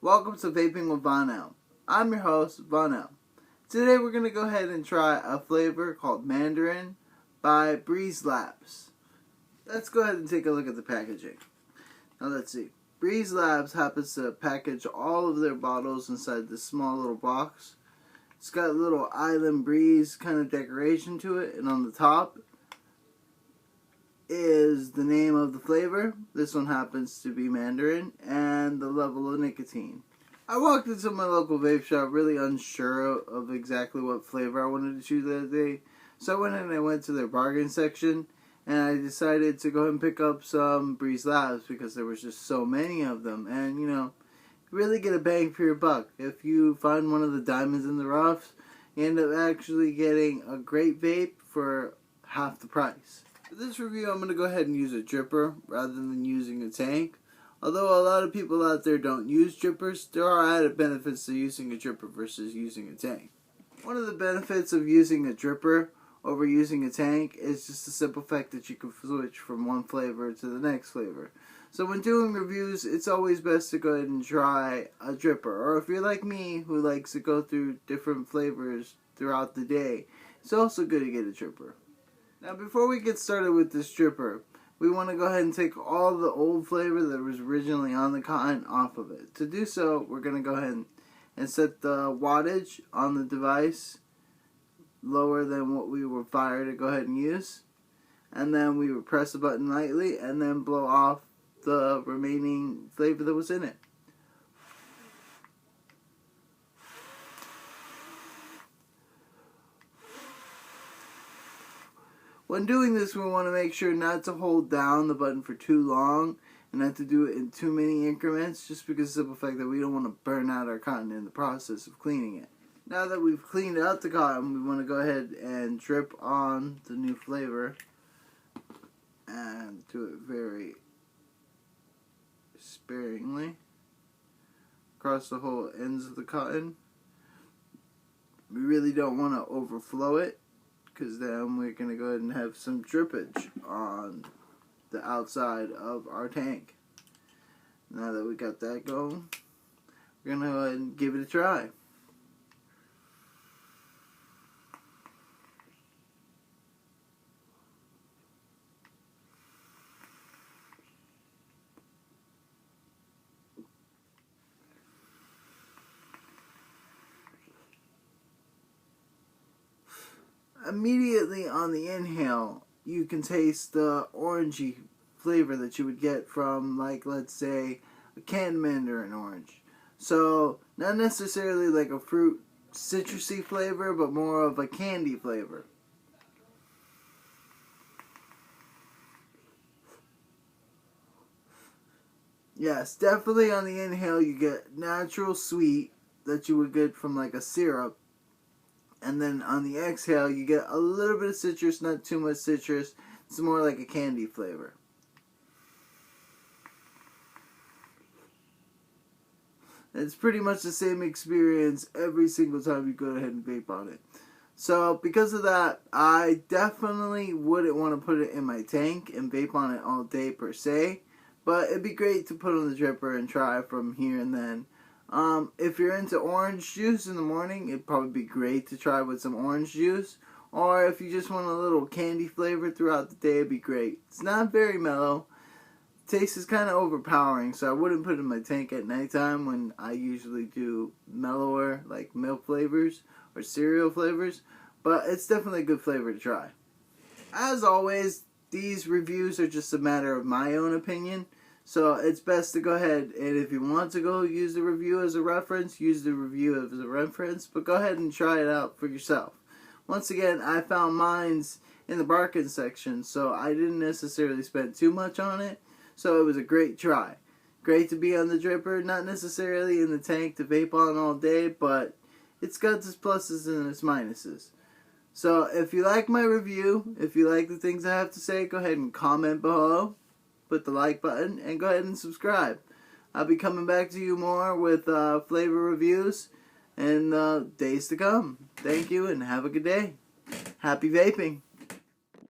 Welcome to Vaping with Von L. I'm your host, Von L. Today we're going to go ahead and try a flavor called Mandarin by Breeze Labs. Let's go ahead and take a look at the packaging. Now let's see. Breeze Labs happens to package all of their bottles inside this small little box. It's got a little island breeze kind of decoration to it, and on the top is the name of the flavor. This one happens to be Mandarin, and the level of nicotine. I walked into my local vape shop really unsure of exactly what flavor I wanted to choose that day. So I went in and I went to their bargain section, and I decided to go ahead and pick up some Breeze Labs because there was just so many of them. And you know, you really get a bang for your buck. If you find one of the diamonds in the roughs, you end up actually getting a great vape for half the price. For this review, I'm going to go ahead and use a dripper rather than using a tank. Although a lot of people out there don't use drippers, there are added benefits to using a dripper versus using a tank. One of the benefits of using a dripper over using a tank is just the simple fact that you can switch from one flavor to the next flavor. So when doing reviews, it's always best to go ahead and try a dripper. Or if you're like me, who likes to go through different flavors throughout the day, it's also good to get a dripper. Now before we get started with this dripper, we want to go ahead and take all the old flavor that was originally on the cotton off of it. To do so, we're going to go ahead and set the wattage on the device lower than what we were fired to go ahead and use. And then we would press the button lightly and then blow off the remaining flavor that was in it. When doing this, we want to make sure not to hold down the button for too long and not to do it in too many increments, just because of the simple fact that we don't want to burn out our cotton in the process of cleaning it. Now that we've cleaned out the cotton, we want to go ahead and drip on the new flavor and do it very sparingly across the whole ends of the cotton. We really don't want to overflow it, because then we're going to go ahead and have some drippage on the outside of our tank. Now that we got that going, we're going to go ahead and give it a try. Immediately on the inhale, you can taste the orangey flavor that you would get from, like, let's say, a canned Mandarin orange. So, not necessarily like a fruit citrusy flavor, but more of a candy flavor. Yes, definitely on the inhale you get natural sweet that you would get from like a syrup. And then on the exhale, you get a little bit of citrus, not too much citrus. It's more like a candy flavor. It's pretty much the same experience every single time you go ahead and vape on it. So because of that, I definitely wouldn't want to put it in my tank and vape on it all day per se. But it'd be great to put on the dripper and try from here and then. If you're into orange juice in the morning, it'd probably be great to try with some orange juice. Or if you just want a little candy flavor throughout the day, it'd be great. It's not very mellow. Taste is kind of overpowering, so I wouldn't put it in my tank at nighttime when I usually do mellower, like milk flavors or cereal flavors. But it's definitely a good flavor to try. As always, these reviews are just a matter of my own opinion. So it's best to go ahead, and if you want to go use the review as a reference, use the review as a reference, but go ahead and try it out for yourself. Once again, I found mines in the bargain section, so I didn't necessarily spend too much on it, so it was a great try. Great to be on the dripper, not necessarily in the tank to vape on all day, but it's got its pluses and its minuses. So if you like my review, if you like the things I have to say, go ahead and comment below. Put the like button and go ahead and subscribe. I'll be coming back to you more with flavor reviews in days to come. Thank you and have a good day. Happy vaping.